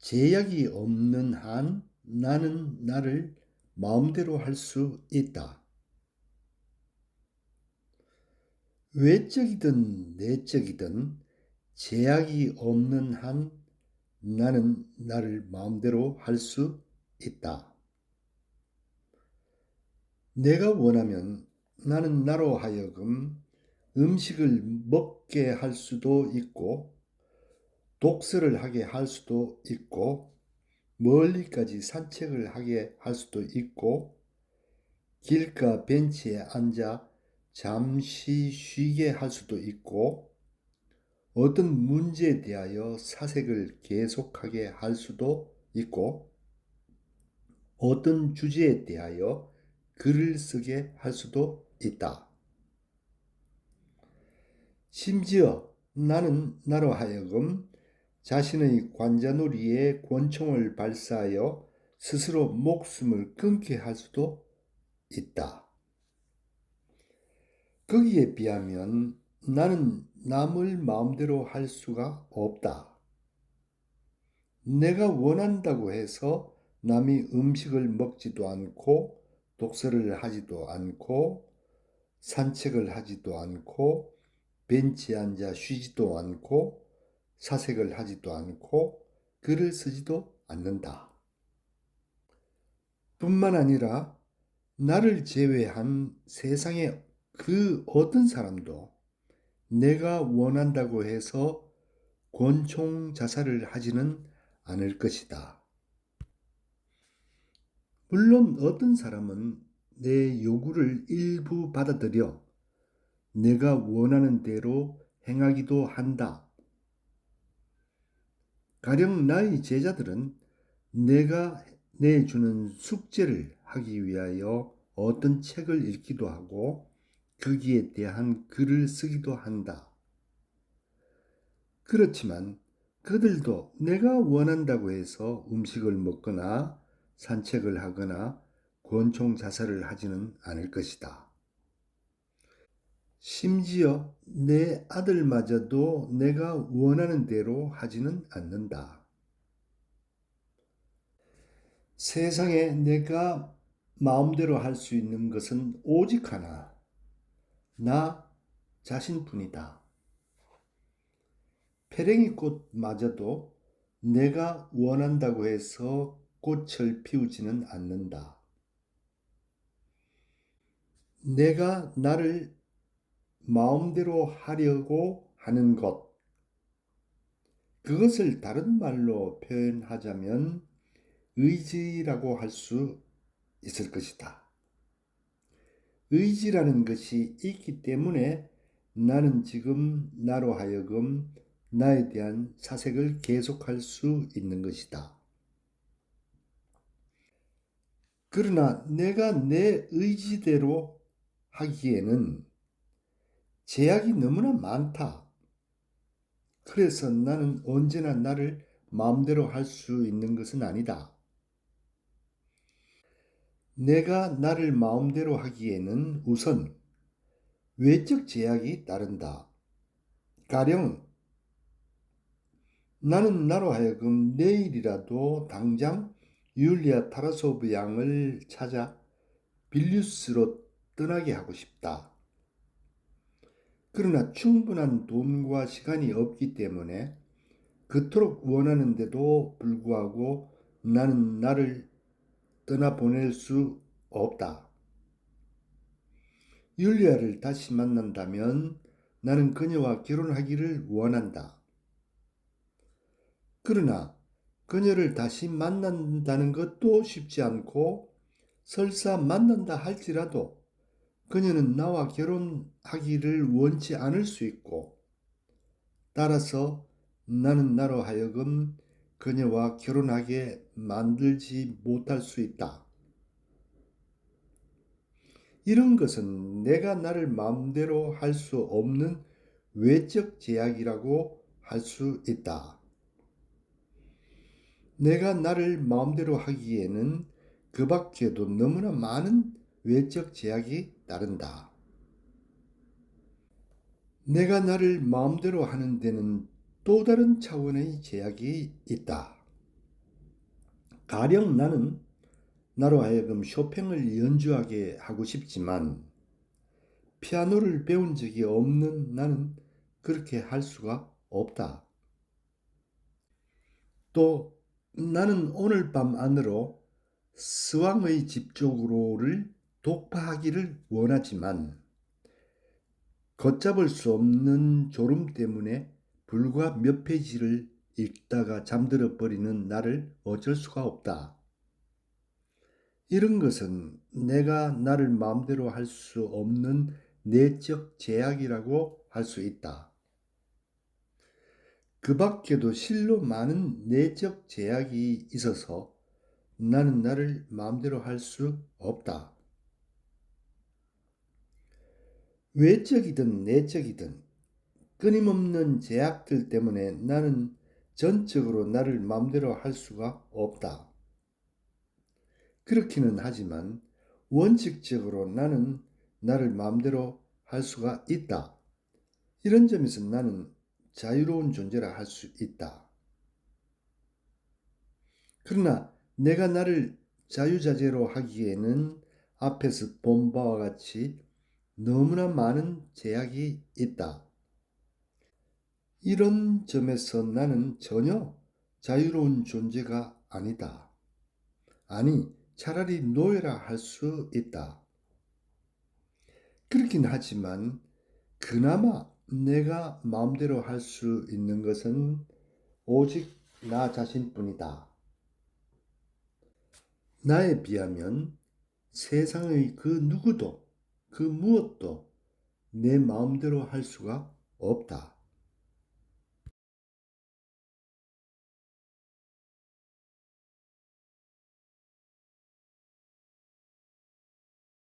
제약이 없는 한 나는 나를 마음대로 할 수 있다. 외적이든 내적이든 제약이 없는 한 나는 나를 마음대로 할 수 있다. 내가 원하면 나는 나로 하여금 음식을 먹게 할 수도 있고, 독서를 하게 할 수도 있고, 멀리까지 산책을 하게 할 수도 있고, 길가 벤치에 앉아 잠시 쉬게 할 수도 있고, 어떤 문제에 대하여 사색을 계속하게 할 수도 있고, 어떤 주제에 대하여 글을 쓰게 할 수도 있다. 심지어 나는 나로 하여금 자신의 관자놀이에 권총을 발사하여 스스로 목숨을 끊게 할 수도 있다. 거기에 비하면 나는 남을 마음대로 할 수가 없다. 내가 원한다고 해서 남이 음식을 먹지도 않고, 독서를 하지도 않고, 산책을 하지도 않고, 벤치에 앉아 쉬지도 않고, 사색을 하지도 않고, 글을 쓰지도 않는다. 뿐만 아니라 나를 제외한 세상의 그 어떤 사람도 내가 원한다고 해서 권총 자살을 하지는 않을 것이다. 물론 어떤 사람은 내 요구를 일부 받아들여 내가 원하는 대로 행하기도 한다. 가령 나의 제자들은 내가 내주는 숙제를 하기 위하여 어떤 책을 읽기도 하고 거기에 대한 글을 쓰기도 한다. 그렇지만 그들도 내가 원한다고 해서 음식을 먹거나 산책을 하거나 권총 자살을 하지는 않을 것이다. 심지어 내 아들마저도 내가 원하는 대로 하지는 않는다. 세상에 내가 마음대로 할 수 있는 것은 오직 하나, 나 자신뿐이다. 페랭이 꽃마저도 내가 원한다고 해서 꽃을 피우지는 않는다. 내가 나를 마음대로 하려고 하는 것, 그것을 다른 말로 표현하자면 의지라고 할 수 있을 것이다. 의지라는 것이 있기 때문에 나는 지금 나로 하여금 나에 대한 사색을 계속할 수 있는 것이다. 그러나 내가 내 의지대로 하기에는 제약이 너무나 많다. 그래서 나는 언제나 나를 마음대로 할 수 있는 것은 아니다. 내가 나를 마음대로 하기에는 우선 외적 제약이 따른다. 가령 나는 나로 하여금 내일이라도 당장 율리아 타라소브 양을 찾아 빌뉴스로 떠나게 하고 싶다. 그러나 충분한 돈과 시간이 없기 때문에 그토록 원하는데도 불구하고 나는 나를 떠나보낼 수 없다. 율리아를 다시 만난다면 나는 그녀와 결혼하기를 원한다. 그러나 그녀를 다시 만난다는 것도 쉽지 않고, 설사 만난다 할지라도 그녀는 나와 결혼하기를 원치 않을 수 있고, 따라서 나는 나로 하여금 그녀와 결혼하게 만들지 못할 수 있다. 이런 것은 내가 나를 마음대로 할 수 없는 외적 제약이라고 할 수 있다. 내가 나를 마음대로 하기에는 그 밖에도 너무나 많은 외적 제약이 따른다. 내가 나를 마음대로 하는 데는 또 다른 차원의 제약이 있다. 가령 나는 나로 하여금 쇼팽을 연주하게 하고 싶지만 피아노를 배운 적이 없는 나는 그렇게 할 수가 없다. 또 나는 오늘 밤 안으로 스왕의 집적으로를 독파하기를 원하지만 걷잡을 수 없는 졸음 때문에 불과 몇 페이지를 읽다가 잠들어 버리는 나를 어쩔 수가 없다. 이런 것은 내가 나를 마음대로 할 수 없는 내적 제약이라고 할 수 있다. 그 밖에도 실로 많은 내적 제약이 있어서 나는 나를 마음대로 할 수 없다. 외적이든 내적이든 끊임없는 제약들 때문에 나는 전적으로 나를 마음대로 할 수가 없다. 그렇기는 하지만 원칙적으로 나는 나를 마음대로 할 수가 있다. 이런 점에서 나는 자유로운 존재라 할 수 있다. 그러나 내가 나를 자유자재로 하기에는 앞에서 본 바와 같이 너무나 많은 제약이 있다. 이런 점에서 나는 전혀 자유로운 존재가 아니다. 아니, 차라리 노예라 할 수 있다. 그렇긴 하지만 그나마 내가 마음대로 할 수 있는 것은 오직 나 자신뿐이다. 나에 비하면 세상의 그 누구도 그 무엇도 내 마음대로 할 수가 없다.